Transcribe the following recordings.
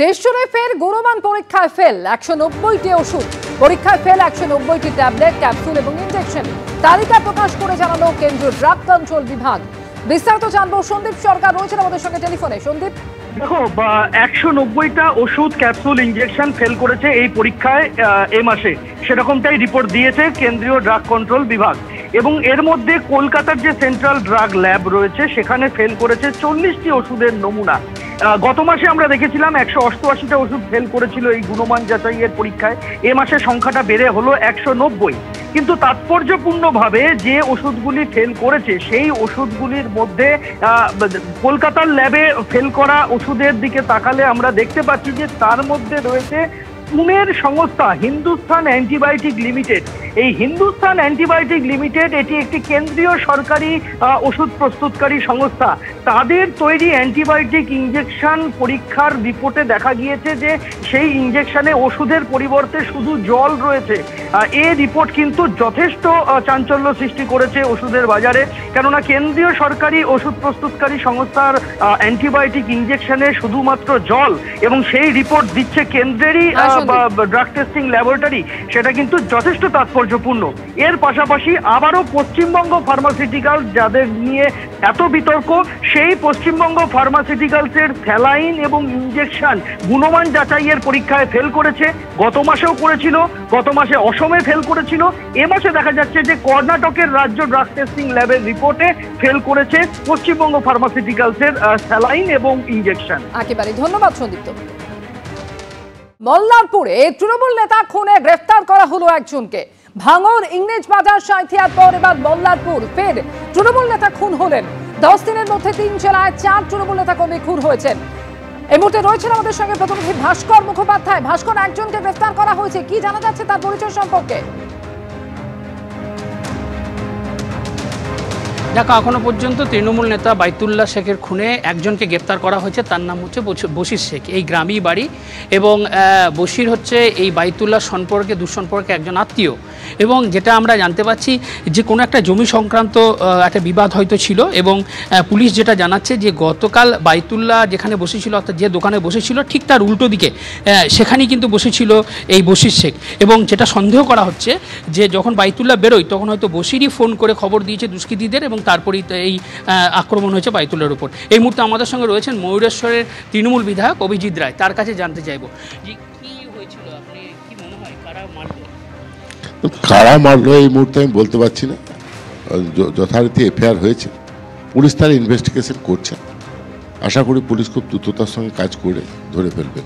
দেশজুড়ে ফের গুণমান পরীক্ষায় ফেল 190টি ওষুধ। পরীক্ষায় ফেল 190টি ট্যাবলেট, ক্যাপসুল এবং ইনজেকশন। তালিকা প্রকাশ করে জানালো কেন্দ্রীয় ড্রাগ কন্ট্রোল বিভাগ। বিস্তারিত জানবো, সন্দীপ সরকার রয়েছেন আমাদের সঙ্গে টেলিফোনে। সন্দীপ, দেখো 190টা ওষুধ, ক্যাপসুল, ইনজেকশন ফেল করেছে এই পরীক্ষায় এ মাসে, সেরকমটাই রিপোর্ট দিয়েছে কেন্দ্রীয় ড্রাগ কন্ট্রোল বিভাগ। এবং এর মধ্যে কলকাতার যে সেন্ট্রাল ড্রাগ ল্যাব রয়েছে সেখানে ফেল করেছে 40টি ওষুধের নমুনা। গত মাসে আমরা দেখেছিলাম 188টা ওষুধ ফেল করেছিল এই গুণমান যাচাইয়ের পরীক্ষায়। এ মাসে সংখ্যাটা বেড়ে হলো 190। কিন্তু তাৎপর্যপূর্ণভাবে যে ওষুধগুলি ফেল করেছে সেই ওষুধগুলির মধ্যে কলকাতার ল্যাবে ফেল করা ওষুধের দিকে তাকালে আমরা দেখতে পাচ্ছি যে তার মধ্যে রয়েছে পুনের সংস্থা হিন্দুস্তান অ্যান্টিবায়োটিক লিমিটেড। এই হিন্দুস্তান অ্যান্টিবায়োটিক লিমিটেড এটি একটি কেন্দ্রীয় সরকারি ওষুধ প্রস্তুতকারী সংস্থা। তাদের তৈরি অ্যান্টিবায়োটিক ইনজেকশন পরীক্ষার রিপোর্টে দেখা গিয়েছে যে সেই ইনজেকশনে ওষুধের পরিবর্তে শুধু জল রয়েছে। এই রিপোর্ট কিন্তু যথেষ্ট চাঞ্চল্য সৃষ্টি করেছে ওষুধের বাজারে, কেননা কেন্দ্রীয় সরকারি ওষুধ প্রস্তুতকারী সংস্থার অ্যান্টিবায়োটিক ইনজেকশনে শুধুমাত্র জল, এবং সেই রিপোর্ট দিচ্ছে কেন্দ্রেরই ড্রাগ টেস্টিং ল্যাবরেটরি, সেটা কিন্তু যথেষ্ট তাৎপর্যপূর্ণ। এর পাশাপাশি আবারও পশ্চিমবঙ্গ ফার্মাসিউটিক্যাল, যাদের নিয়ে এত বিতর্ক, সেই পশ্চিমবঙ্গ ফার্মাসিউটিক্যালসের স্যালাইন এবং ইনজেকশন গুণমান যাচাইয়ের পরীক্ষায় ফেল করেছে। গত মাসেও করেছিল, গত মাসে অসমে ফেল করেছিল। এ মাসে দেখা যাচ্ছে যে কর্ণাটকের রাজ্য ড্রাগ টেস্টিং ল্যাবের রিপোর্টে ফেল করেছে পশ্চিমবঙ্গ ফার্মাসিউটিক্যালসের স্যালাইন এবং ইনজেকশন। একেবারে ধন্যবাদ সন্দীপ। মল্লারপুরে তৃণমূল নেতা খুনে গ্রেফতার করা হলো একজনকে। ভাঙর, ইংরেজ বাজার, সাঁইথিয়ার পর এবার মল্লারপুর ফের তৃণমূল নেতা খুন হলেন। 10 দিনের মধ্যে 3 জেলায় 4 তৃণমূল নেতা কর্মী খুন হয়েছেন। এই মুহূর্তে রয়েছেন আমাদের সঙ্গে প্রতিনিধি ভাস্কর মুখোপাধ্যায়। ভাস্কর, একজনকে গ্রেফতার করা হয়েছে, কি জানা যাচ্ছে তার পরিচয় সম্পর্কে? দেখো, এখনো পর্যন্ত তৃণমূল নেতা বাইতুল্লাহ শেখের খুনে একজনকে গ্রেপ্তার করা হয়েছে। তার নাম হচ্ছে বশির শেখ। এই গ্রামই বাড়ি, এবং বশির হচ্ছে এই বাইতুল্লাহ সম্পর্কে দুঃসম্পর্কে একজন আত্মীয়। এবং যেটা আমরা জানতে পাচ্ছি যে কোনো একটা জমি সংক্রান্ত একটা বিবাদ হয়তো ছিল, এবং পুলিশ যেটা জানাচ্ছে যে গতকাল বাইতুল্লাহ যেখানে বসেছিল, অর্থাৎ যে দোকানে বসেছিল ঠিক তার উল্টো দিকে সেখানেই কিন্তু বসেছিল এই বশির শেখ। এবং যেটা সন্দেহ করা হচ্ছে যে যখন বাইতুল্লাহ বেরোয় তখন হয়তো বশিরই ফোন করে খবর দিয়েছে দুষ্কৃতীদের, এবং তারপরেই এই আক্রমণ হয়েছে বাইতুল্লাহর উপর। এই মুহূর্তে আমাদের সঙ্গে রয়েছেন ময়ূরেশ্বরের তৃণমূল বিধায়ক অভিজিৎ রায়। তার কাছে জানতে চাইব যে কি হয়েছিল, আপনি কি মনে হয় কারা মারলো এই মুহূর্তে আমি বলতে পারছি না। যথারীতি এফআইআর হয়েছে, পুলিশ তার ইনভেস্টিগেশন করছে। আশা করি পুলিশ খুব দ্রুততার সঙ্গে কাজ করে ধরে ফেলবে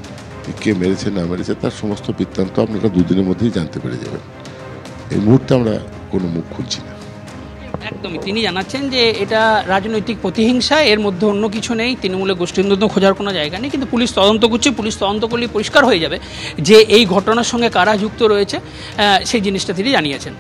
কে মেরেছে না মেরেছে, তার সমস্ত বৃত্তান্ত আপনারা 2 দিনের মধ্যেই জানতে পেরে যাবেন। এই মুহূর্তে আমরা কোনো মুখ খুলছি না। একদমই তিনি জানাচ্ছেন যে এটা রাজনৈতিক প্রতিহিংসা, এর মধ্যে অন্য কিছু নেই, তৃণমূলের গোষ্ঠীদ্বন্দ্ব খোঁজার কোনো জায়গা নেই। কিন্তু পুলিশ তদন্ত করছে, পুলিশ তদন্ত করলে পরিষ্কার হয়ে যাবে যে এই ঘটনার সঙ্গে কারা যুক্ত রয়েছে, সেই জিনিসটা তিনি জানিয়েছেন।